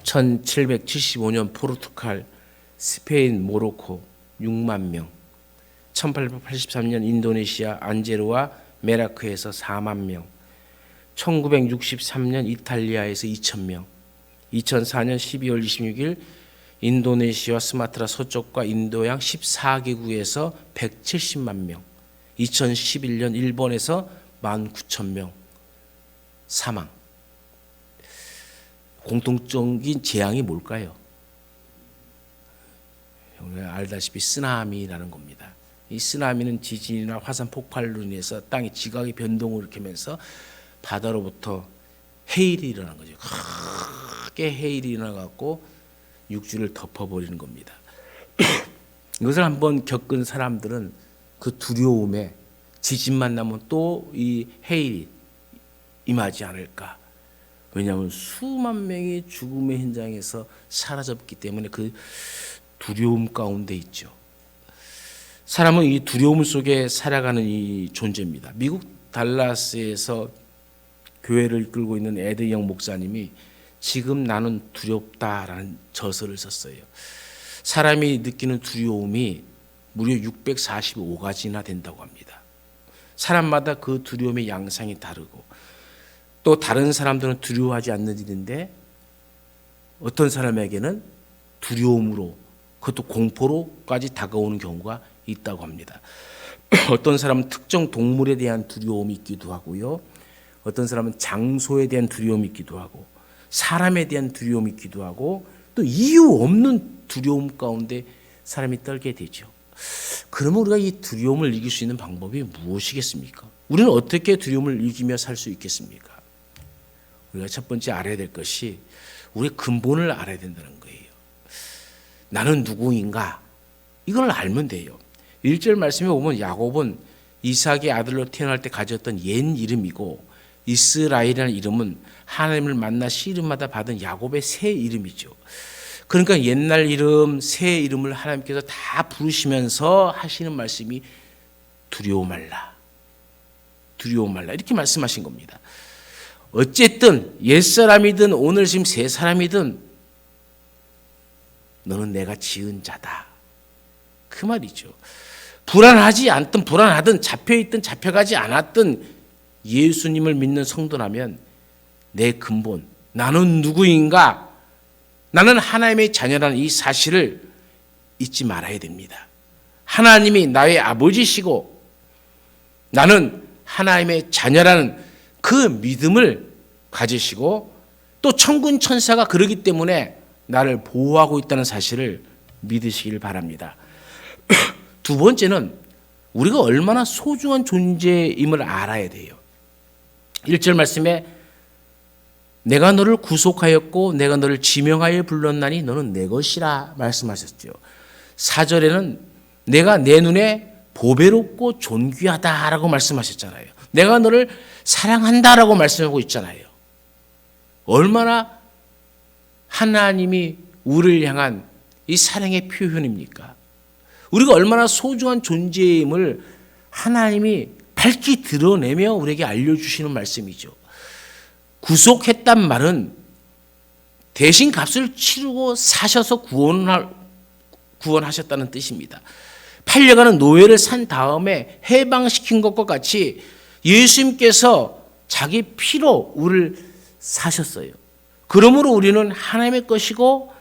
1775년 포르투갈, 스페인, 모로코 6만 명, 1883년 인도네시아 안제루와 메라크에서 4만 명, 1963년 이탈리아에서 2천 명, 2004년 12월 26일 인도네시아 스마트라 서쪽과 인도양 14개국에서 170만 명, 2011년 일본에서 19,000명 사망. 공통적인 재앙이 뭘까요? 알다시피 쓰나미라는 겁니다. 이 쓰나미는 지진이나 화산 폭발로 인해서 땅이 지각의 변동을 일으키면서 바다로부터 해일이 일어난 거죠. 크게 해일이 일어나갖고 육지를 덮어버리는 겁니다. 이것을 한번 겪은 사람들은 그 두려움에 지진만 나면 또 이 해일이 임하지 않을까. 왜냐하면 수만 명이 죽음의 현장에서 사라졌기 때문에 그 두려움 가운데 있죠. 사람은 이 두려움 속에 살아가는 이 존재입니다. 미국 달라스에서 교회를 이끌고 있는 에드영 목사님이 지금 나는 두렵다라는 저서를 썼어요. 사람이 느끼는 두려움이 무려 645가지나 된다고 합니다. 사람마다 그 두려움의 양상이 다르고 또 다른 사람들은 두려워하지 않는 일인데 어떤 사람에게는 두려움으로 그것도 공포로까지 다가오는 경우가 있다고 합니다. 어떤 사람은 특정 동물에 대한 두려움이 있기도 하고요. 어떤 사람은 장소에 대한 두려움이 있기도 하고 사람에 대한 두려움이 있기도 하고 또 이유 없는 두려움 가운데 사람이 떨게 되죠. 그러면 우리가 이 두려움을 이길 수 있는 방법이 무엇이겠습니까? 우리는 어떻게 두려움을 이기며 살 수 있겠습니까? 우리가 첫 번째 알아야 될 것이 우리의 근본을 알아야 된다는 거예요. 나는 누구인가? 이걸 알면 돼요. 1절 말씀에 보면 야곱은 이삭의 아들로 태어날 때 가졌던 옛 이름이고 이스라엘이라는 이름은 하나님을 만나 씨름하다 받은 야곱의 새 이름이죠. 그러니까 옛날 이름, 새 이름을 하나님께서 다 부르시면서 하시는 말씀이 두려워 말라. 두려워 말라. 이렇게 말씀하신 겁니다. 어쨌든 옛사람이든 오늘 지금 새 사람이든 너는 내가 지은 자다. 그 말이죠. 불안하지 않든 불안하든 잡혀있든 잡혀가지 않았든 예수님을 믿는 성도라면 내 근본, 나는 누구인가? 나는 하나님의 자녀라는 이 사실을 잊지 말아야 됩니다. 하나님이 나의 아버지시고 나는 하나님의 자녀라는 그 믿음을 가지시고 또 천군 천사가 그러기 때문에 나를 보호하고 있다는 사실을 믿으시길 바랍니다. 두 번째는 우리가 얼마나 소중한 존재임을 알아야 돼요. 1절 말씀에 내가 너를 구속하였고 내가 너를 지명하여 불렀나니 너는 내 것이라 말씀하셨죠. 4절에는 내가 내 눈에 보배롭고 존귀하다라고 말씀하셨잖아요. 내가 너를 사랑한다라고 말씀하고 있잖아요. 얼마나 하나님이 우리를 향한 이 사랑의 표현입니까? 우리가 얼마나 소중한 존재임을 하나님이 밝히 드러내며 우리에게 알려주시는 말씀이죠. 구속했단 말은 대신 값을 치르고 사셔서 구원하셨다는 뜻입니다. 팔려가는 노예를 산 다음에 해방시킨 것과 같이 예수님께서 자기 피로 우리를 사셨어요. 그러므로 우리는 하나님의 것이고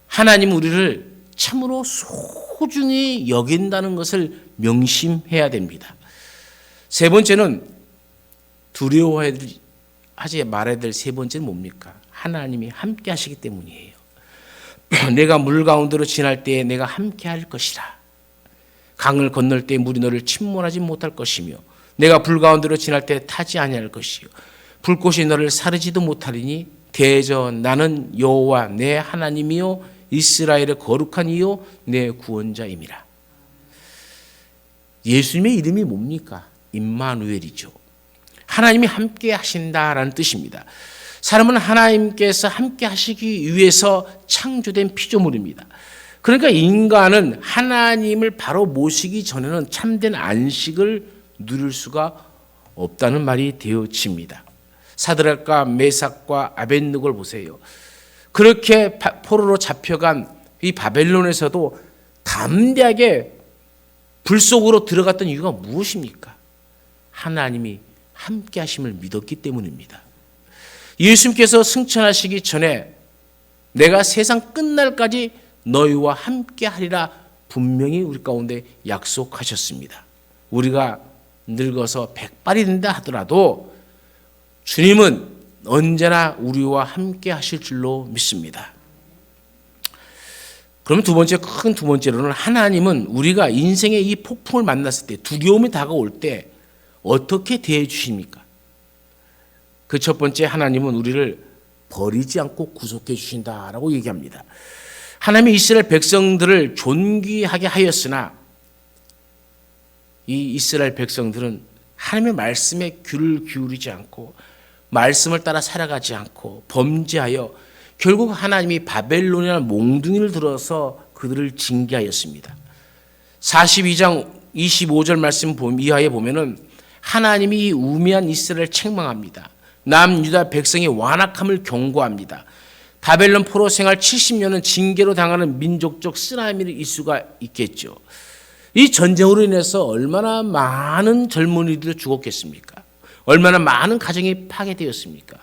하나님은 우리를 참으로 소중히 여긴다는 것을 명심해야 됩니다. 세 번째는 두려워하지 말아야 될 세 번째는 뭡니까? 하나님이 함께 하시기 때문이에요. 내가 물 가운데로 지날 때에 내가 함께 할 것이라. 강을 건널 때 물이 너를 침몰하지 못할 것이며 내가 불 가운데로 지날 때 타지 아니할 것이요 불꽃이 너를 사르지도 못하리니 대저 나는 여호와 내 하나님이요 이스라엘의 거룩한 이요 내 구원자임이라. 예수님의 이름이 뭡니까? 임마누엘이죠. 하나님이 함께 하신다라는 뜻입니다. 사람은 하나님께서 함께 하시기 위해서 창조된 피조물입니다. 그러니까 인간은 하나님을 바로 모시기 전에는 참된 안식을 누릴 수가 없다는 말이 되어집니다. 사드락과 메삭과 아벳느고를 보세요. 그렇게 포로로 잡혀간 이 바벨론에서도 담대하게 불 속으로 들어갔던 이유가 무엇입니까? 하나님이 함께 하심을 믿었기 때문입니다. 예수님께서 승천하시기 전에 내가 세상 끝날까지 너희와 함께 하리라 분명히 우리 가운데 약속하셨습니다. 우리가 늙어서 백발이 된다 하더라도 주님은 언제나 우리와 함께 하실 줄로 믿습니다. 그러면 큰 두 번째로는 하나님은 우리가 인생의 이 폭풍을 만났을 때, 두려움이 다가올 때 어떻게 대해 주십니까? 그 첫 번째, 하나님은 우리를 버리지 않고 구속해 주신다라고 얘기합니다. 하나님이 이스라엘 백성들을 존귀하게 하였으나 이 이스라엘 백성들은 하나님의 말씀에 귀를 기울이지 않고 말씀을 따라 살아가지 않고 범죄하여 결국 하나님이 바벨론이라는 몽둥이를 들어서 그들을 징계하였습니다. 42장 25절 말씀 이하에 보면은 하나님이 이 우매한 이스라엘을 책망합니다. 남유다 백성의 완악함을 경고합니다. 바벨론 포로 생활 70년은 징계로 당하는 민족적 쓰나미를 일 수가 있겠죠. 이 전쟁으로 인해서 얼마나 많은 젊은이들이 죽었겠습니까? 얼마나 많은 가정이 파괴되었습니까?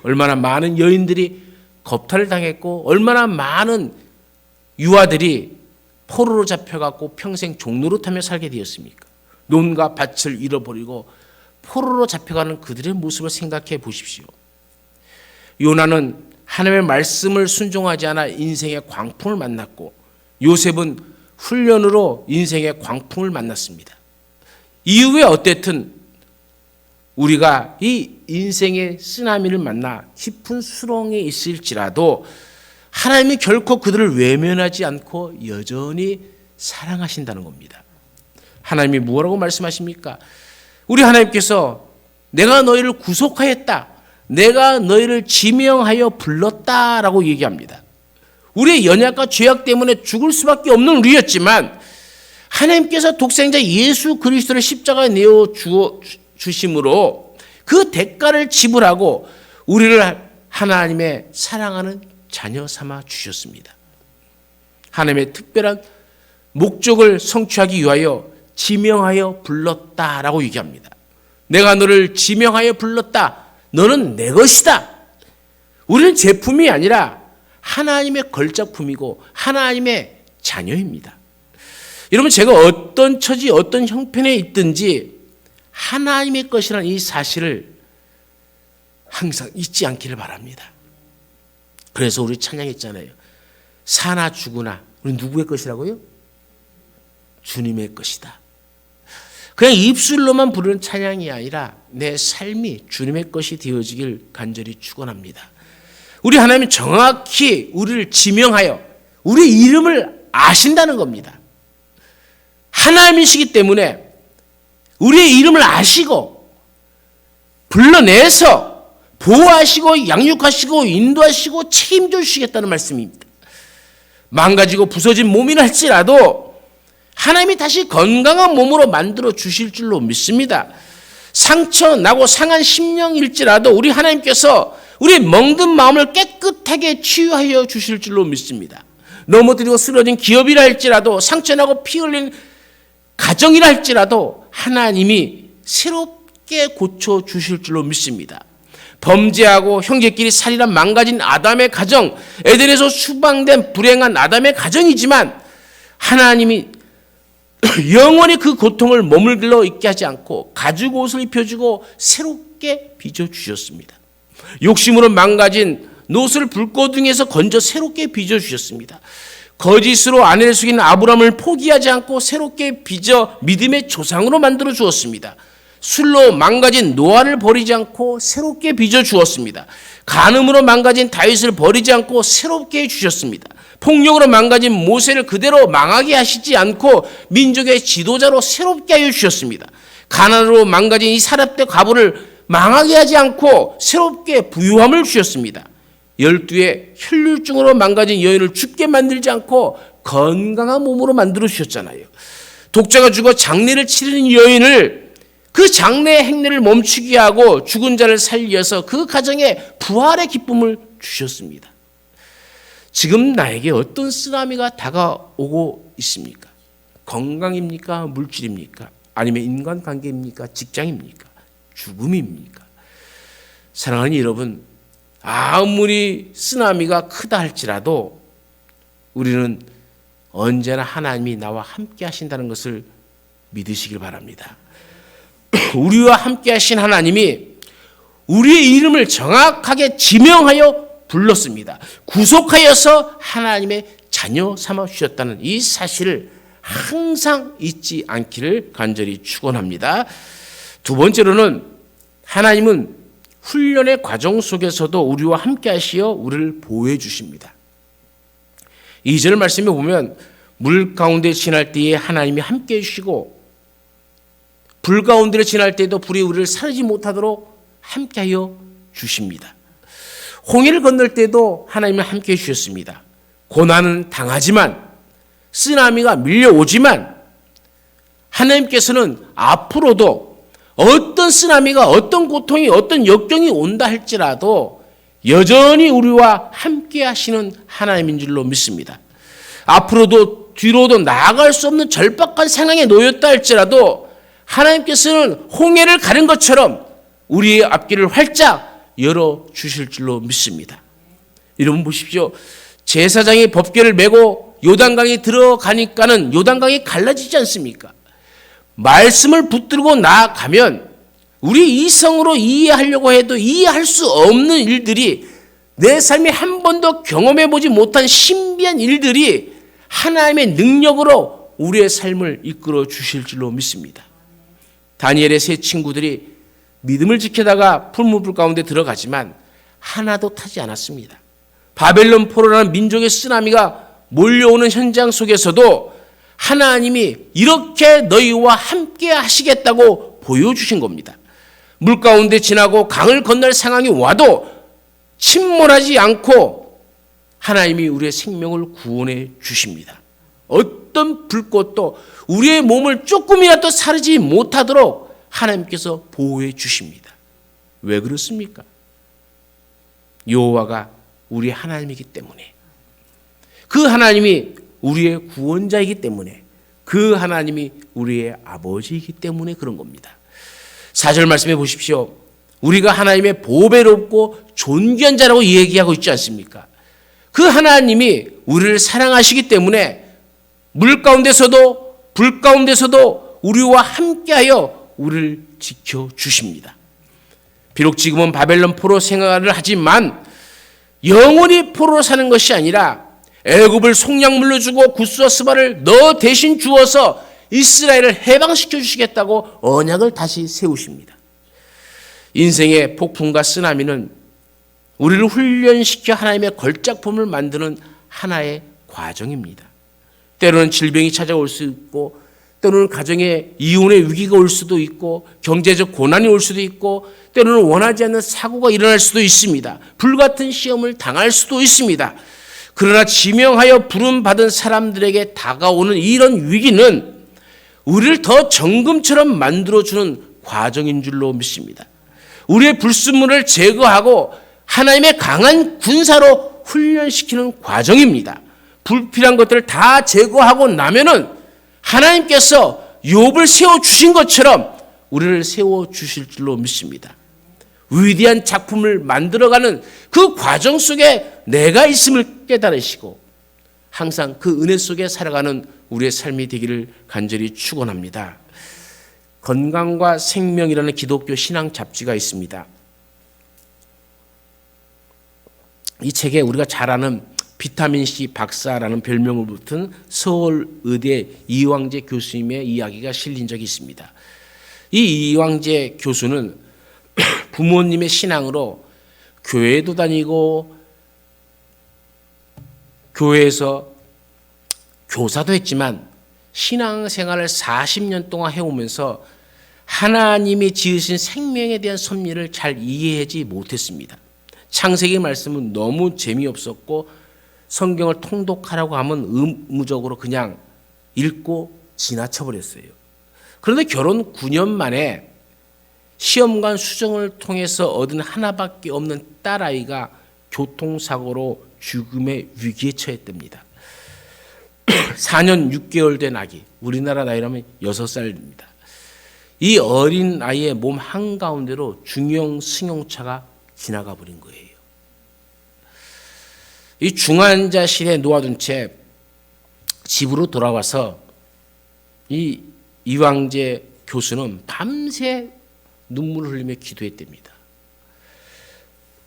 얼마나 많은 여인들이 겁탈을 당했고 얼마나 많은 유아들이 포로로 잡혀갖고 평생 종노릇하며 살게 되었습니까? 논과 밭을 잃어버리고 포로로 잡혀가는 그들의 모습을 생각해 보십시오. 요나는 하나님의 말씀을 순종하지 않아 인생의 광풍을 만났고 요셉은 훈련으로 인생의 광풍을 만났습니다. 이후에 어쨌든 우리가 이 인생의 쓰나미를 만나 깊은 수렁에 있을지라도 하나님이 결코 그들을 외면하지 않고 여전히 사랑하신다는 겁니다. 하나님이 뭐라고 말씀하십니까? 우리 하나님께서 내가 너희를 구속하였다, 내가 너희를 지명하여 불렀다라고 얘기합니다. 우리의 연약과 죄악 때문에 죽을 수밖에 없는 우리였지만 하나님께서 독생자 예수 그리스도를 십자가에 내어 주심으로 그 대가를 지불하고 우리를 하나님의 사랑하는 자녀 삼아 주셨습니다. 하나님의 특별한 목적을 성취하기 위하여 지명하여 불렀다라고 얘기합니다. 내가 너를 지명하여 불렀다. 너는 내 것이다. 우리는 제품이 아니라 하나님의 걸작품이고 하나님의 자녀입니다. 여러분, 제가 어떤 처지, 어떤 형편에 있든지 하나님의 것이라는 이 사실을 항상 잊지 않기를 바랍니다. 그래서 우리 찬양했잖아요. 사나 죽으나 우리 누구의 것이라고요? 주님의 것이다. 그냥 입술로만 부르는 찬양이 아니라 내 삶이 주님의 것이 되어지길 간절히 축원합니다. 우리 하나님이 정확히 우리를 지명하여 우리 이름을 아신다는 겁니다. 하나님이시기 때문에 우리의 이름을 아시고 불러내서 보호하시고 양육하시고 인도하시고 책임져 주시겠다는 말씀입니다. 망가지고 부서진 몸이라 할지라도 하나님이 다시 건강한 몸으로 만들어 주실 줄로 믿습니다. 상처 나고 상한 심령일지라도 우리 하나님께서 우리의 멍든 마음을 깨끗하게 치유하여 주실 줄로 믿습니다. 넘어뜨리고 쓰러진 기업이라 할지라도 상처나고 피 흘린 가정이라 할지라도 하나님이 새롭게 고쳐 주실 줄로 믿습니다. 범죄하고 형제끼리 살인한 망가진 아담의 가정, 에덴에서 수방된 불행한 아담의 가정이지만 하나님이 영원히 그 고통을 머물러 있게 하지 않고 가죽 옷을 입혀주고 새롭게 빚어주셨습니다. 욕심으로 망가진 롯을 불꽃등에서 건져 새롭게 빚어주셨습니다. 거짓으로 아내를 속인 아브라함을 포기하지 않고 새롭게 빚어 믿음의 조상으로 만들어 주었습니다. 술로 망가진 노아를 버리지 않고 새롭게 빚어 주었습니다. 간음으로 망가진 다윗을 버리지 않고 새롭게 해주셨습니다. 폭력으로 망가진 모세를 그대로 망하게 하시지 않고 민족의 지도자로 새롭게 하여 주셨습니다. 가난으로 망가진 이 사렙대 과부를 망하게 하지 않고 새롭게 부유함을 주셨습니다. 12의 혈류증으로 망가진 여인을 죽게 만들지 않고 건강한 몸으로 만들어 주셨잖아요. 독자가 죽어 장례를 치르는 여인을 그 장래의 행렬을 멈추게 하고 죽은 자를 살려서 그 가정에 부활의 기쁨을 주셨습니다. 지금 나에게 어떤 쓰나미가 다가오고 있습니까? 건강입니까? 물질입니까? 아니면 인간관계입니까? 직장입니까? 죽음입니까? 사랑하는 여러분, 아무리 쓰나미가 크다 할지라도 우리는 언제나 하나님이 나와 함께 하신다는 것을 믿으시길 바랍니다. 우리와 함께 하신 하나님이 우리의 이름을 정확하게 지명하여 불렀습니다. 구속하여서 하나님의 자녀 삼아 주셨다는 이 사실을 항상 잊지 않기를 간절히 축원합니다. 두 번째로는 하나님은 훈련의 과정 속에서도 우리와 함께 하시어 우리를 보호해 주십니다. 2절 말씀에 보면 물 가운데 지날 때에 하나님이 함께 해주시고 불 가운데를 지날 때에도 불이 우리를 사르지 못하도록 함께하여 주십니다. 홍해를 건널 때도 하나님은 함께 해주셨습니다. 고난은 당하지만 쓰나미가 밀려오지만 하나님께서는 앞으로도 어떤 쓰나미가 어떤 고통이 어떤 역경이 온다 할지라도 여전히 우리와 함께 하시는 하나님인 줄로 믿습니다. 앞으로도 뒤로도 나아갈 수 없는 절박한 상황에 놓였다 할지라도 하나님께서는 홍해를 가른 것처럼 우리의 앞길을 활짝 열어주실 줄로 믿습니다. 여러분 보십시오. 제사장이 법궤를 메고 요단강에 들어가니까는 요단강이 갈라지지 않습니까? 말씀을 붙들고 나아가면 우리 이성으로 이해하려고 해도 이해할 수 없는 일들이 내 삶에 한 번도 경험해 보지 못한 신비한 일들이 하나님의 능력으로 우리의 삶을 이끌어 주실 줄로 믿습니다. 다니엘의 세 친구들이 믿음을 지키다가 풀무불 가운데 들어가지만 하나도 타지 않았습니다. 바벨론 포로라는 민족의 쓰나미가 몰려오는 현장 속에서도 하나님이 이렇게 너희와 함께 하시겠다고 보여주신 겁니다. 물 가운데 지나고 강을 건널 상황이 와도 침몰하지 않고 하나님이 우리의 생명을 구원해 주십니다. 어떤 불꽃도 우리의 몸을 조금이라도 사르지 못하도록 하나님께서 보호해 주십니다. 왜 그렇습니까? 여호와가 우리 하나님이기 때문에, 그 하나님이 우리의 구원자이기 때문에, 그 하나님이 우리의 아버지이기 때문에 그런 겁니다. 4절 말씀해 보십시오. 우리가 하나님의 보배롭고 존귀한 자라고 얘기하고 있지 않습니까? 그 하나님이 우리를 사랑하시기 때문에 물 가운데서도 불 가운데서도 우리와 함께하여 우리를 지켜주십니다. 비록 지금은 바벨론 포로 생활을 하지만 영원히 포로로 사는 것이 아니라 애굽을 속량물로 주고 구스와 스바를 너 대신 주어서 이스라엘을 해방시켜 주시겠다고 언약을 다시 세우십니다. 인생의 폭풍과 쓰나미는 우리를 훈련시켜 하나님의 걸작품을 만드는 하나의 과정입니다. 때로는 질병이 찾아올 수 있고, 때로는 가정에 이혼의 위기가 올 수도 있고, 경제적 고난이 올 수도 있고, 때로는 원하지 않는 사고가 일어날 수도 있습니다. 불같은 시험을 당할 수도 있습니다. 그러나 지명하여 부름받은 사람들에게 다가오는 이런 위기는 우리를 더 정금처럼 만들어주는 과정인 줄로 믿습니다. 우리의 불순물을 제거하고 하나님의 강한 군사로 훈련시키는 과정입니다. 불필요한 것들을 다 제거하고 나면은 하나님께서 욥을 세워주신 것처럼 우리를 세워주실 줄로 믿습니다. 위대한 작품을 만들어가는 그 과정 속에 내가 있음을 깨달으시고 항상 그 은혜 속에 살아가는 우리의 삶이 되기를 간절히 축원합니다. 건강과 생명이라는 기독교 신앙 잡지가 있습니다. 이 책에 우리가 잘 아는 비타민C 박사라는 별명을 붙은 서울의대 이황재 교수님의 이야기가 실린 적이 있습니다. 이 이황재 교수는 부모님의 신앙으로 교회도 다니고 교회에서 교사도 했지만 신앙생활을 40년 동안 해오면서 하나님이 지으신 생명에 대한 섭리를 잘 이해하지 못했습니다. 창세기 말씀은 너무 재미없었고 성경을 통독하라고 하면 의무적으로 그냥 읽고 지나쳐버렸어요. 그런데 결혼 9년 만에 시험관 수정을 통해서 얻은 하나밖에 없는 딸아이가 교통사고로 죽음의 위기에 처했답니다. 4년 6개월 된 아기, 우리나라 나이라면 6살입니다. 이 어린 아이의 몸 한가운데로 중형 승용차가 지나가 버린 거예요. 이 중환자실에 놓아둔 채 집으로 돌아와서 이 이왕재 교수는 밤새 눈물을 흘리며 기도했답니다.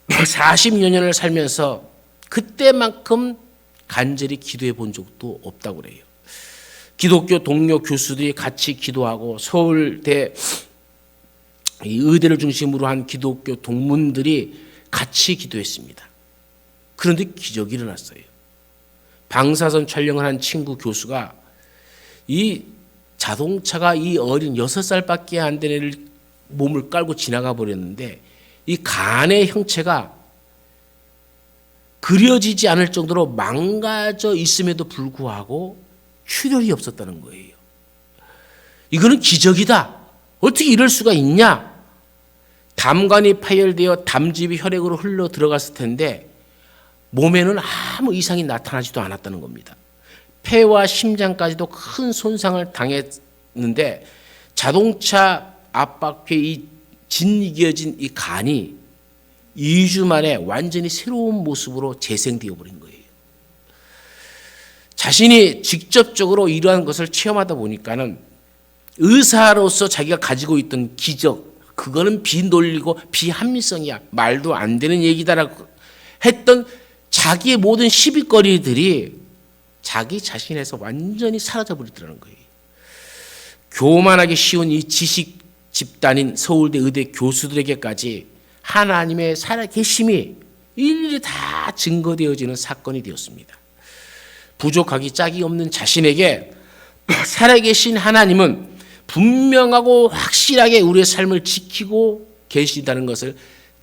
40여 년을 살면서 그때만큼 간절히 기도해 본 적도 없다고 그래요. 기독교 동료 교수들이 같이 기도하고 서울대 의대를 중심으로 한 기독교 동문들이 같이 기도했습니다. 그런데 기적이 일어났어요. 방사선 촬영을 한 친구 교수가 이 자동차가 이 어린 6살밖에 안 된 애를 몸을 깔고 지나가 버렸는데 이 간의 형체가 그려지지 않을 정도로 망가져 있음에도 불구하고 출혈이 없었다는 거예요. 이거는 기적이다. 어떻게 이럴 수가 있냐? 담관이 파열되어 담즙이 혈액으로 흘러 들어갔을 텐데 몸에는 아무 이상이 나타나지도 않았다는 겁니다. 폐와 심장까지도 큰 손상을 당했는데 자동차 압박에 이 짓이겨진 이 간이 2주 만에 완전히 새로운 모습으로 재생되어 버린 거예요. 자신이 직접적으로 이러한 것을 체험하다 보니까는 의사로서 자기가 가지고 있던 기적, 그거는 비논리고 비합리성이야, 말도 안 되는 얘기다라고 했던 자기의 모든 시비거리들이 자기 자신에서 완전히 사라져 버리더라는 거예요. 교만하기 쉬운 이 지식 집단인 서울대 의대 교수들에게까지 하나님의 살아계심이 일일이 다 증거되어지는 사건이 되었습니다. 부족하기 짝이 없는 자신에게 살아계신 하나님은 분명하고 확실하게 우리의 삶을 지키고 계시다는 것을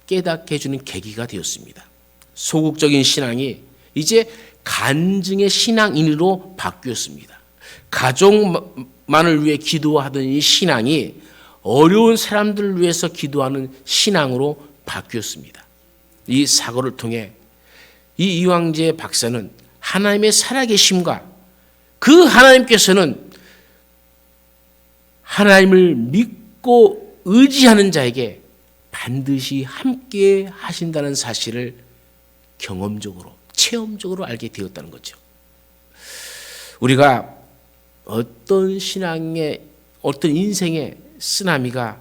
깨닫게 해주는 계기가 되었습니다. 소극적인 신앙이 이제 간증의 신앙인으로 바뀌었습니다. 가족만을 위해 기도하던 이 신앙이 어려운 사람들을 위해서 기도하는 신앙으로 바뀌었습니다. 이 사고를 통해 이 이왕재 박사는 하나님의 살아계심과 그 하나님께서는 하나님을 믿고 의지하는 자에게 반드시 함께 하신다는 사실을 경험적으로, 체험적으로 알게 되었다는 거죠. 우리가 어떤 신앙의, 어떤 인생의 쓰나미가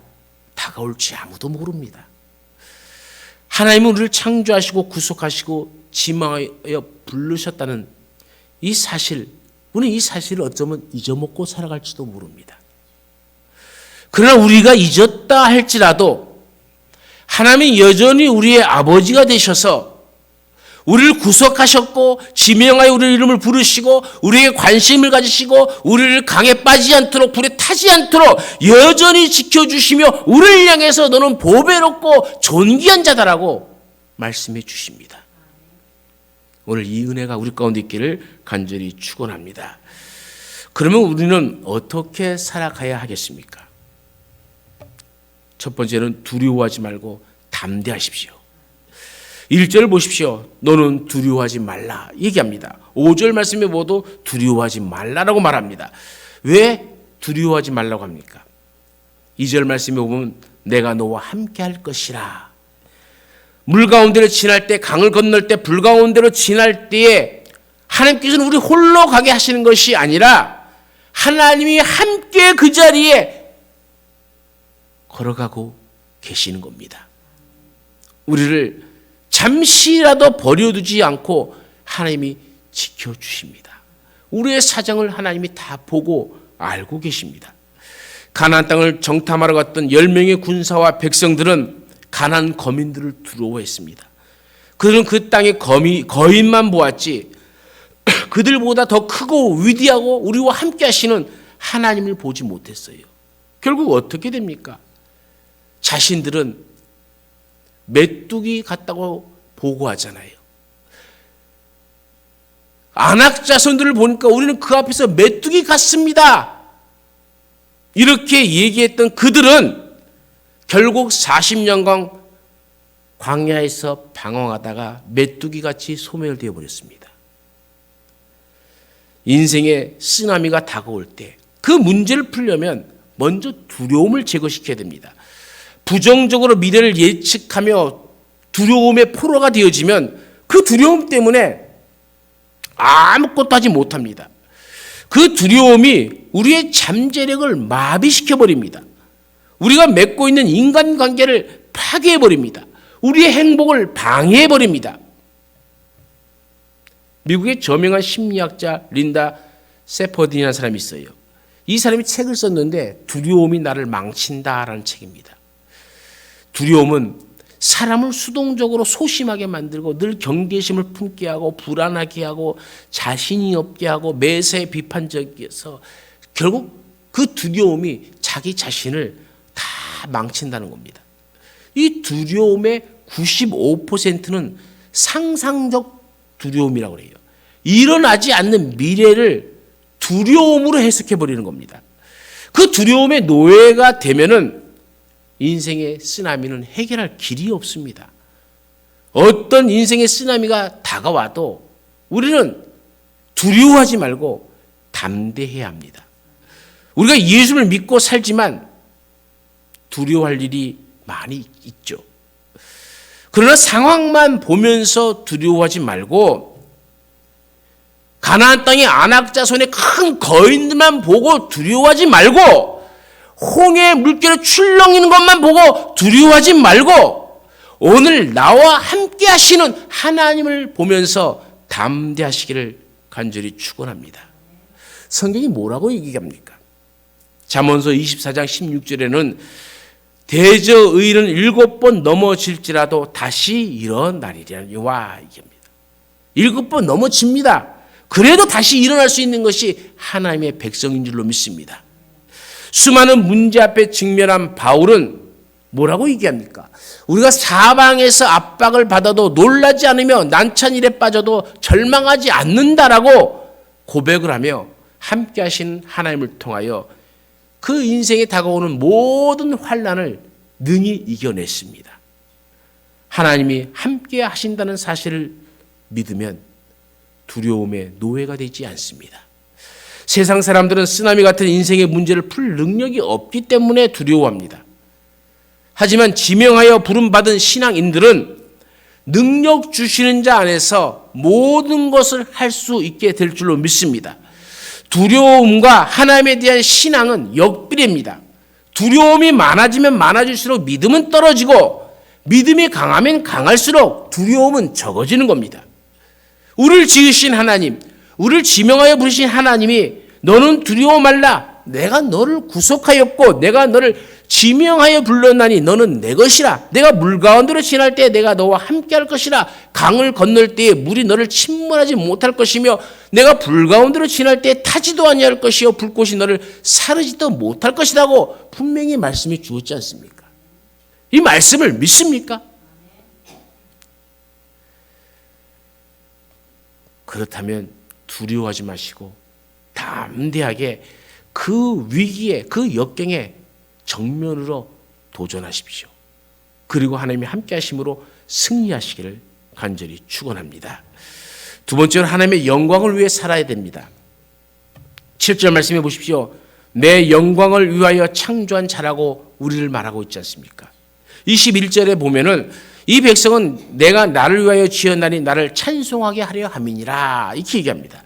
다가올지 아무도 모릅니다. 하나님은 우리를 창조하시고 구속하시고 지망하여 부르셨다는 이 사실, 우리는 이 사실을 어쩌면 잊어먹고 살아갈지도 모릅니다. 그러나 우리가 잊었다 할지라도 하나님이 여전히 우리의 아버지가 되셔서 우리를 구속하셨고 지명하여 우리의 이름을 부르시고 우리에게 관심을 가지시고 우리를 강에 빠지지 않도록 불에 타지 않도록 여전히 지켜주시며 우리를 향해서 너는 보배롭고 존귀한 자다라고 말씀해 주십니다. 오늘 이 은혜가 우리 가운데 있기를 간절히 축원합니다. 그러면 우리는 어떻게 살아가야 하겠습니까? 첫 번째는 두려워하지 말고 담대하십시오. 1절을 보십시오. 너는 두려워하지 말라 얘기합니다. 5절 말씀에 모두 두려워하지 말라라고 말합니다. 왜 두려워하지 말라고 합니까? 2절 말씀에 보면 내가 너와 함께 할 것이라. 물 가운데로 지날 때, 강을 건널 때, 불 가운데로 지날 때에 하나님께서는 우리 홀로 가게 하시는 것이 아니라 하나님이 함께 그 자리에 걸어가고 계시는 겁니다. 우리를 잠시라도 버려두지 않고 하나님이 지켜주십니다. 우리의 사정을 하나님이 다 보고 알고 계십니다. 가나안 땅을 정탐하러 갔던 10명의 군사와 백성들은 가나안 거민들을 두려워했습니다. 그들은 그 땅의 거인만 보았지 그들보다 더 크고 위대하고 우리와 함께 하시는 하나님을 보지 못했어요. 결국 어떻게 됩니까? 자신들은 메뚜기 같다고 보고하잖아요. 아낙 자손들을 보니까 우리는 그 앞에서 메뚜기 같습니다. 이렇게 얘기했던 그들은 결국 40년간 광야에서 방황하다가 메뚜기같이 소멸되어 버렸습니다. 인생의 쓰나미가 다가올 때 그 문제를 풀려면 먼저 두려움을 제거시켜야 됩니다. 부정적으로 미래를 예측하며 두려움의 포로가 되어지면 그 두려움 때문에 아무것도 하지 못합니다. 그 두려움이 우리의 잠재력을 마비시켜버립니다. 우리가 맺고 있는 인간관계를 파괴해버립니다. 우리의 행복을 방해해버립니다. 미국의 저명한 심리학자 린다 세퍼딘이라는 사람이 있어요. 이 사람이 책을 썼는데 두려움이 나를 망친다라는 책입니다. 두려움은 사람을 수동적으로 소심하게 만들고 늘 경계심을 품게 하고 불안하게 하고 자신이 없게 하고 매사에 비판적이어서 결국 그 두려움이 자기 자신을 다 망친다는 겁니다. 이 두려움의 95%는 상상적 두려움이라고 해요. 일어나지 않는 미래를 두려움으로 해석해버리는 겁니다. 그 두려움의 노예가 되면은 인생의 쓰나미는 해결할 길이 없습니다. 어떤 인생의 쓰나미가 다가와도 우리는 두려워하지 말고 담대해야 합니다. 우리가 예수를 믿고 살지만 두려워할 일이 많이 있죠. 그러나 상황만 보면서 두려워하지 말고 가나안 땅의 안악자손의 큰 거인들만 보고 두려워하지 말고 홍해의 물결에 출렁이는 것만 보고 두려워하지 말고 오늘 나와 함께 하시는 하나님을 보면서 담대하시기를 간절히 축원합니다. 성경이 뭐라고 얘기합니까? 잠언서 24장 16절에는 대저 의인은 7번 넘어질지라도 다시 일어나리라는 와 얘기합니다. 7번 넘어집니다. 그래도 다시 일어날 수 있는 것이 하나님의 백성인 줄로 믿습니다. 수많은 문제 앞에 직면한 바울은 뭐라고 얘기합니까? 우리가 사방에서 압박을 받아도 놀라지 않으며 난처한 일에 빠져도 절망하지 않는다라고 고백을 하며 함께 하신 하나님을 통하여 그 인생에 다가오는 모든 환난을 능히 이겨냈습니다. 하나님이 함께 하신다는 사실을 믿으면 두려움의 노예가 되지 않습니다. 세상 사람들은 쓰나미 같은 인생의 문제를 풀 능력이 없기 때문에 두려워합니다. 하지만 지명하여 부름받은 신앙인들은 능력 주시는 자 안에서 모든 것을 할 수 있게 될 줄로 믿습니다. 두려움과 하나님에 대한 신앙은 역비례입니다. 두려움이 많아지면 많아질수록 믿음은 떨어지고 믿음이 강하면 강할수록 두려움은 적어지는 겁니다. 우리를 지으신 하나님, 우리를 지명하여 부르신 하나님이 너는 두려워 말라. 내가 너를 구속하였고 내가 너를 지명하여 불렀나니 너는 내 것이라. 내가 물 가운데로 지날 때 내가 너와 함께할 것이라. 강을 건널 때에 물이 너를 침몰하지 못할 것이며 내가 불 가운데로 지날 때 타지도 아니할 것이요 불꽃이 너를 사르지도 못할 것이라고 분명히 말씀이 주었지 않습니까? 이 말씀을 믿습니까? 그렇다면 두려워하지 마시고 담대하게 그 위기에 그 역경에 정면으로 도전하십시오. 그리고 하나님이 함께 하심으로 승리하시기를 간절히 축원합니다. 두 번째로 하나님의 영광을 위해 살아야 됩니다. 7절 말씀해 보십시오. 내 영광을 위하여 창조한 자라고 우리를 말하고 있지 않습니까? 21절에 보면은 이 백성은 내가 나를 위하여 지었나니 나를 찬송하게 하려 함이니라 이렇게 얘기합니다.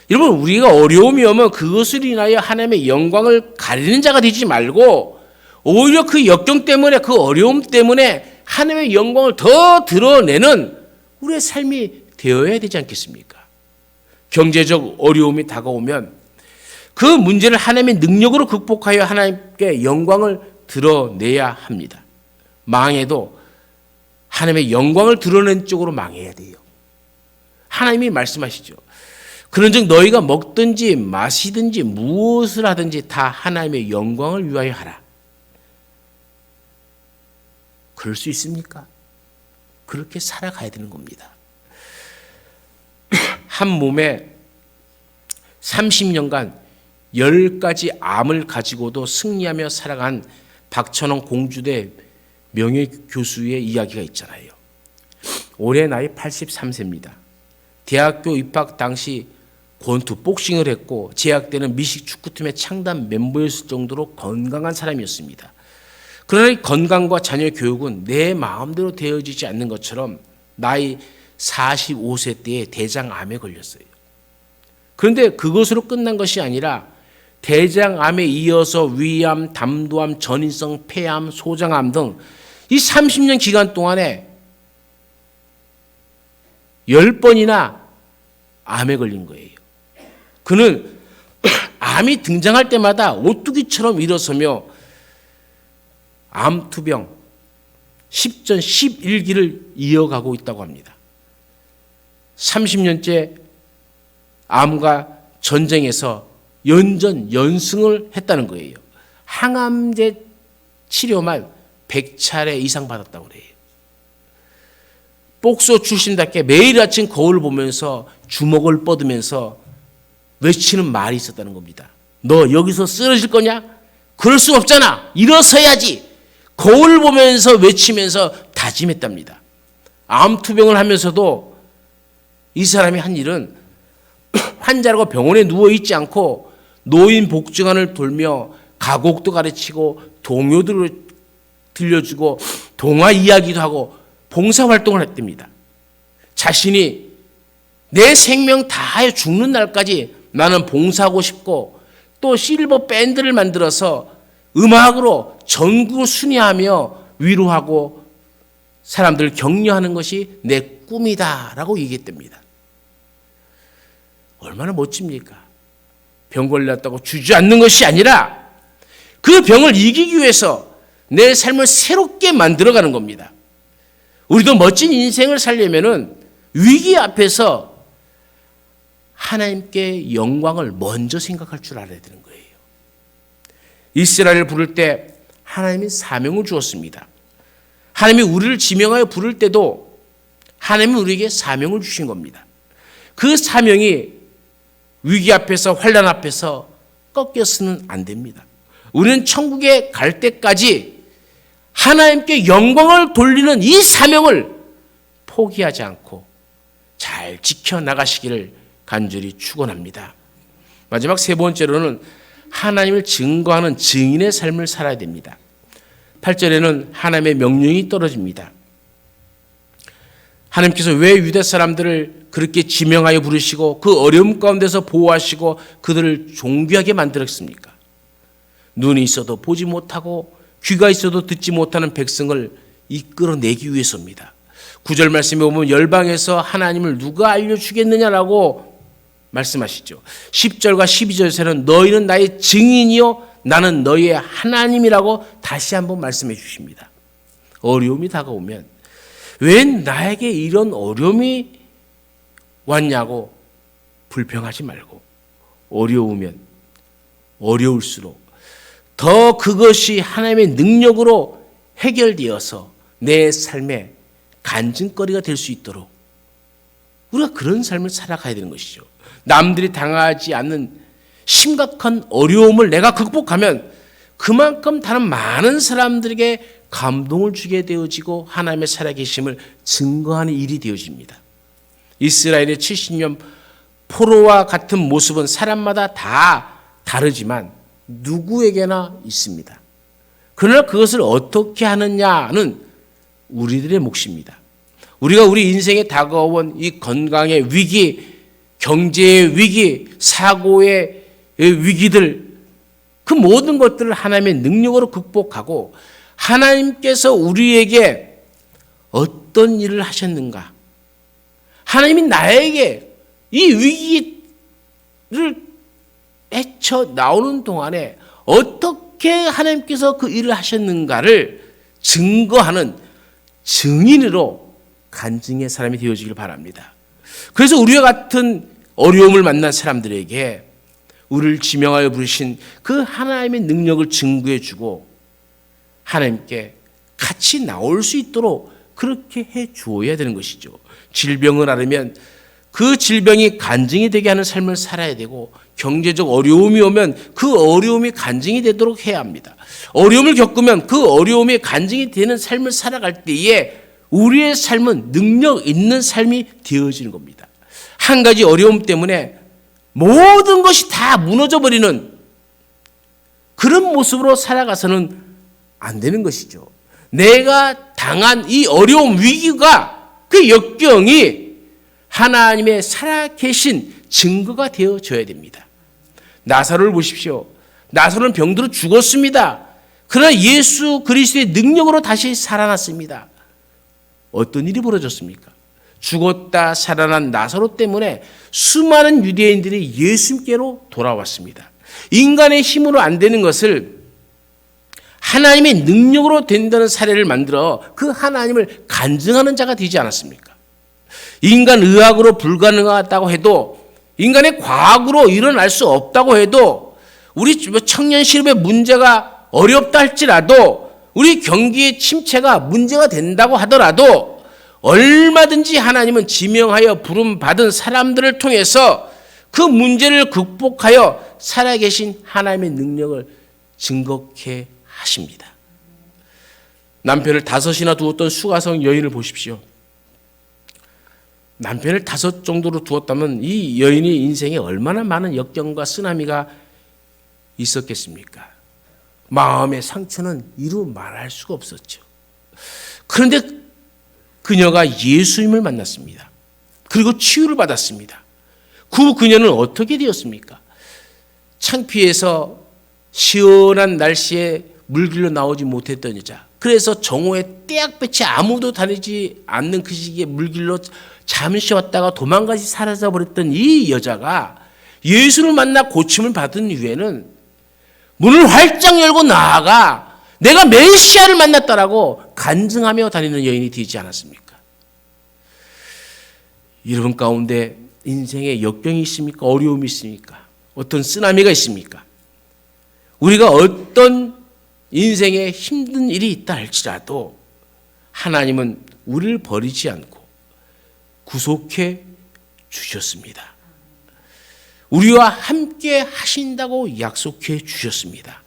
여러분 우리가 어려움이 오면 그것을 인하여 하나님의 영광을 가리는 자가 되지 말고 오히려 그 역경 때문에 그 어려움 때문에 하나님의 영광을 더 드러내는 우리의 삶이 되어야 되지 않겠습니까? 경제적 어려움이 다가오면 그 문제를 하나님의 능력으로 극복하여 하나님께 영광을 드러내야 합니다. 망해도 하나님의 영광을 드러낸 쪽으로 망해야 돼요. 하나님이 말씀하시죠. 그런즉 너희가 먹든지 마시든지 무엇을 하든지 다 하나님의 영광을 위하여 하라. 그럴 수 있습니까? 그렇게 살아가야 되는 겁니다. 한 몸에 30년간 10가지 암을 가지고도 승리하며 살아간 박천원 공주대 명예교수의 이야기가 있잖아요. 올해 나이 83세입니다. 대학교 입학 당시 권투, 복싱을 했고 재학 때는 미식 축구팀의 창단 멤버였을 정도로 건강한 사람이었습니다. 그러나 이 건강과 자녀 교육은 내 마음대로 되어지지 않는 것처럼 나이 45세 때에 대장암에 걸렸어요. 그런데 그것으로 끝난 것이 아니라 대장암에 이어서 위암, 담도암, 전이성 폐암, 소장암 등 이 30년 기간 동안에 10번이나 암에 걸린 거예요. 그는 암이 등장할 때마다 오뚜기처럼 일어서며 암투병 10전 11기를 이어가고 있다고 합니다. 30년째 암과 전쟁에서 연전 연승을 했다는 거예요. 항암제 치료만 100차례 이상 받았다고 그래요. 복서 출신답게 매일 아침 거울 보면서 주먹을 뻗으면서 외치는 말이 있었다는 겁니다. 너 여기서 쓰러질 거냐? 그럴 수 없잖아. 일어서야지. 거울 보면서 외치면서 다짐했답니다. 암투병을 하면서도 이 사람이 한 일은 환자라고 병원에 누워있지 않고 노인 복지관을 돌며 가곡도 가르치고 동요들을 들려주고 동화 이야기도 하고 봉사활동을 했답니다. 자신이 내 생명 다하여 죽는 날까지 나는 봉사하고 싶고 또 실버 밴드를 만들어서 음악으로 전국을 순회하며 위로하고 사람들을 격려하는 것이 내 꿈이다라고 얘기했답니다. 얼마나 멋집니까? 병 걸렸다고 주저앉는 것이 아니라 그 병을 이기기 위해서 내 삶을 새롭게 만들어가는 겁니다. 우리도 멋진 인생을 살려면은 위기 앞에서 하나님께 영광을 먼저 생각할 줄 알아야 되는 거예요. 이스라엘을 부를 때 하나님이 사명을 주었습니다. 하나님이 우리를 지명하여 부를 때도 하나님은 우리에게 사명을 주신 겁니다. 그 사명이 위기 앞에서 환난 앞에서 꺾여서는 안 됩니다. 우리는 천국에 갈 때까지 하나님께 영광을 돌리는 이 사명을 포기하지 않고 잘 지켜나가시기를 간절히 축원합니다. 마지막 세 번째로는 하나님을 증거하는 증인의 삶을 살아야 됩니다. 8절에는 하나님의 명령이 떨어집니다. 하나님께서 왜 유대 사람들을 그렇게 지명하여 부르시고 그 어려움 가운데서 보호하시고 그들을 존귀하게 만들었습니까? 눈이 있어도 보지 못하고 귀가 있어도 듣지 못하는 백성을 이끌어내기 위해서입니다. 9절 말씀에 보면 열방에서 하나님을 누가 알려주겠느냐라고 말씀하시죠. 10절과 12절에서는 너희는 나의 증인이요 나는 너희의 하나님이라고 다시 한번 말씀해 주십니다. 어려움이 다가오면 왜 나에게 이런 어려움이 왔냐고 불평하지 말고 어려우면 어려울수록 더 그것이 하나님의 능력으로 해결되어서 내 삶에 간증거리가 될 수 있도록 우리가 그런 삶을 살아가야 되는 것이죠. 남들이 당하지 않는 심각한 어려움을 내가 극복하면 그만큼 다른 많은 사람들에게 감동을 주게 되어지고 하나님의 살아계심을 증거하는 일이 되어집니다. 이스라엘의 70년 포로와 같은 모습은 사람마다 다 다르지만 누구에게나 있습니다. 그러나 그것을 어떻게 하느냐는 우리들의 몫입니다. 우리가 우리 인생에 다가온 이 건강의 위기, 경제의 위기, 사고의 위기들 그 모든 것들을 하나님의 능력으로 극복하고 하나님께서 우리에게 어떤 일을 하셨는가? 하나님이 나에게 이 위기를 헤쳐 나오는 동안에 어떻게 하나님께서 그 일을 하셨는가를 증거하는 증인으로 간증의 사람이 되어지길 바랍니다. 그래서 우리와 같은 어려움을 만난 사람들에게 우리를 지명하여 부르신 그 하나님의 능력을 증거해 주고 하나님께 같이 나올 수 있도록 그렇게 해 주어야 되는 것이죠. 질병을 앓으면 그 질병이 간증이 되게 하는 삶을 살아야 되고, 경제적 어려움이 오면 그 어려움이 간증이 되도록 해야 합니다. 어려움을 겪으면 그 어려움이 간증이 되는 삶을 살아갈 때에 우리의 삶은 능력 있는 삶이 되어지는 겁니다. 한 가지 어려움 때문에 모든 것이 다 무너져 버리는 그런 모습으로 살아가서는 안 되는 것이죠. 내가 당한 이 어려움, 위기가, 그 역경이 하나님의 살아계신 증거가 되어져야 됩니다. 나사로를 보십시오. 나사로는 병들어 죽었습니다. 그러나 예수 그리스도의 능력으로 다시 살아났습니다. 어떤 일이 벌어졌습니까? 죽었다 살아난 나사로 때문에 수많은 유대인들이 예수님께로 돌아왔습니다. 인간의 힘으로 안 되는 것을 하나님의 능력으로 된다는 사례를 만들어 그 하나님을 간증하는 자가 되지 않았습니까? 인간 의학으로 불가능하다고 해도, 인간의 과학으로 일어날 수 없다고 해도, 우리 청년 실업의 문제가 어렵다 할지라도, 우리 경기의 침체가 문제가 된다고 하더라도 얼마든지 하나님은 지명하여 부름받은 사람들을 통해서 그 문제를 극복하여 살아계신 하나님의 능력을 증거케 하십니다. 남편을 5이나 두었던 수가성 여인을 보십시오. 남편을 5 정도로 두었다면 이 여인의 인생에 얼마나 많은 역경과 쓰나미가 있었겠습니까? 마음의 상처는 이루 말할 수가 없었죠. 그런데 그녀가 예수님을 만났습니다. 그리고 치유를 받았습니다. 그 그녀는 어떻게 되었습니까? 창피해서 시원한 날씨에 물길로 나오지 못했던 여자, 그래서 정오에 떼약볕이 아무도 다니지 않는 그 시기에 물길로 잠시 왔다가 도망가지 사라져버렸던 이 여자가 예수를 만나 고침을 받은 이후에는 문을 활짝 열고 나아가 내가 메시아를 만났다라고 간증하며 다니는 여인이 되지 않았습니까? 여러분 가운데 인생에 역경이 있습니까? 어려움이 있습니까? 어떤 쓰나미가 있습니까? 우리가 어떤 인생에 힘든 일이 있다 할지라도 하나님은 우리를 버리지 않고 구속해 주셨습니다. 우리와 함께 하신다고 약속해 주셨습니다.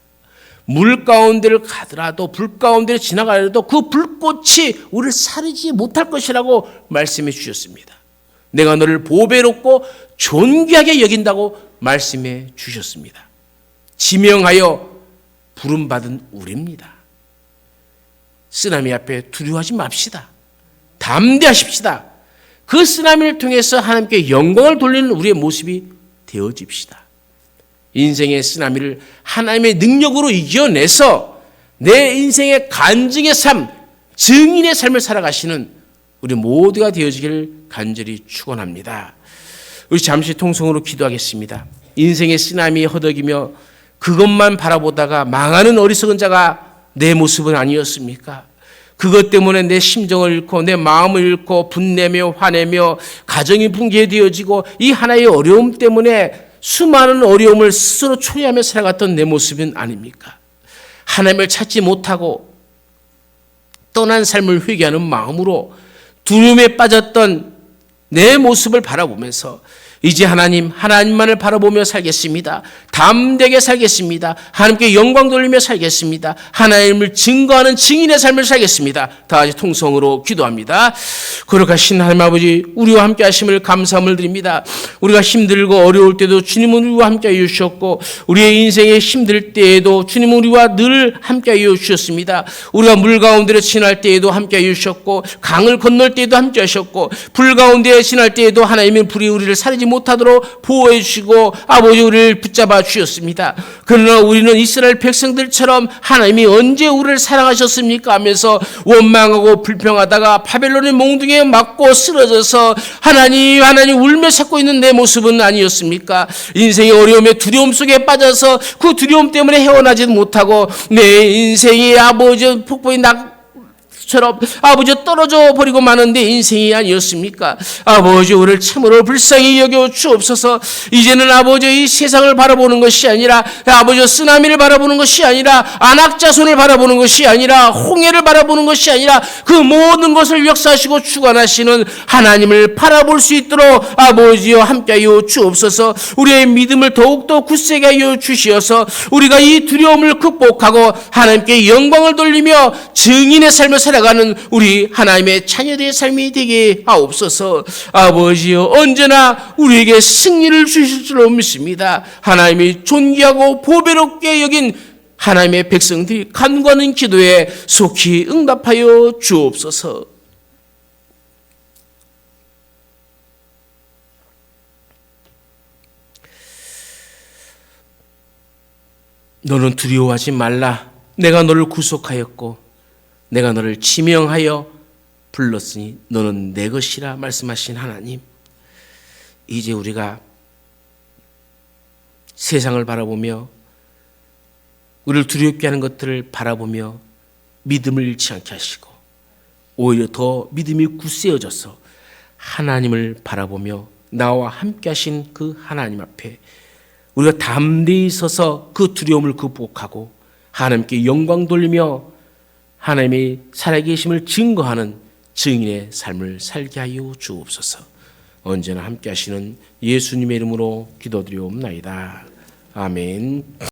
물 가운데를 가더라도, 불 가운데를 지나가더라도 그 불꽃이 우리를 사르지 못할 것이라고 말씀해 주셨습니다. 내가 너를 보배롭고 존귀하게 여긴다고 말씀해 주셨습니다. 지명하여 부름받은 우리입니다. 쓰나미 앞에 두려워하지 맙시다. 담대하십시다. 그 쓰나미를 통해서 하나님께 영광을 돌리는 우리의 모습이 되어집시다. 인생의 쓰나미를 하나님의 능력으로 이겨내서 내 인생의 간증의 삶, 증인의 삶을 살아가시는 우리 모두가 되어지기를 간절히 축원합니다. 우리 잠시 통성으로 기도하겠습니다. 인생의 쓰나미에 허덕이며 그것만 바라보다가 망하는 어리석은 자가 내 모습은 아니었습니까? 그것 때문에 내 심정을 잃고 내 마음을 잃고 분내며 화내며 가정이 붕괴되어지고 이 하나의 어려움 때문에 수많은 어려움을 스스로 초래하며 살아갔던 내 모습은 아닙니까? 하나님을 찾지 못하고 떠난 삶을 회개하는 마음으로 두려움에 빠졌던 내 모습을 바라보면서 이제 하나님만을 바라보며 살겠습니다. 담대하게 살겠습니다. 하나님께 영광 돌리며 살겠습니다. 하나님을 증거하는 증인의 삶을 살겠습니다. 다 같이 통성으로 기도합니다. 거룩하신 하나님 아버지, 우리와 함께 하심을 감사함을 드립니다. 우리가 힘들고 어려울 때도 주님은 우리와 함께 하여 주셨고, 우리의 인생에 힘들 때에도 주님은 우리와 늘 함께 하여 주셨습니다. 우리가 물 가운데를 지날 때에도 함께 하여 주셨고, 강을 건널 때에도 함께 하셨고, 불 가운데 지날 때에도 하나님의 불이 우리를 사르지 못하도록 보호해 주시고 아버지 우리를 붙잡아 주셨습니다. 그러나 우리는 이스라엘 백성들처럼 하나님이 언제 우리를 사랑하셨습니까 하면서 원망하고 불평하다가 바벨론의 몽둥이에 맞고 쓰러져서 하나님 울며 찾고 있는 내 모습은 아니었습니까? 인생의 어려움에 두려움 속에 빠져서 그 두려움 때문에 헤어나지도 못하고 내 인생의 아버지 폭풍이 수처럼 아버지 떨어져 버리고 마는 내 인생이 아니었습니까? 아버지 우리를 참으로 불쌍히 여겨 주옵소서. 이제는 아버지 이 세상을 바라보는 것이 아니라 아버지 쓰나미를 바라보는 것이 아니라 안악자손을 바라보는 것이 아니라 홍해를 바라보는 것이 아니라 그 모든 것을 역사하시고 주관하시는 하나님을 바라볼 수 있도록 아버지여 함께하여 주옵소서. 우리의 믿음을 더욱더 굳세게 하여 주시어서 우리가 이 두려움을 극복하고 하나님께 영광을 돌리며 증인의 삶을 살아가는 우리 하나님의 자녀들의 삶이 되게 하옵소서. 아버지여 언제나 우리에게 승리를 주실 줄로 믿습니다. 하나님이 존귀하고 보배롭게 여긴 하나님의 백성들이 간구하는 기도에 속히 응답하여 주옵소서. 너는 두려워하지 말라. 내가 너를 구속하였고 내가 너를 지명하여 불렀으니 너는 내 것이라 말씀하신 하나님, 이제 우리가 세상을 바라보며 우리를 두렵게 하는 것들을 바라보며 믿음을 잃지 않게 하시고 오히려 더 믿음이 굳세어져서 하나님을 바라보며 나와 함께 하신 그 하나님 앞에 우리가 담대히 서서 그 두려움을 극복하고 하나님께 영광 돌리며 하나님의 살아계심을 증거하는 증인의 삶을 살게 하여 주옵소서. 언제나 함께 하시는 예수님의 이름으로 기도드리옵나이다. 아멘.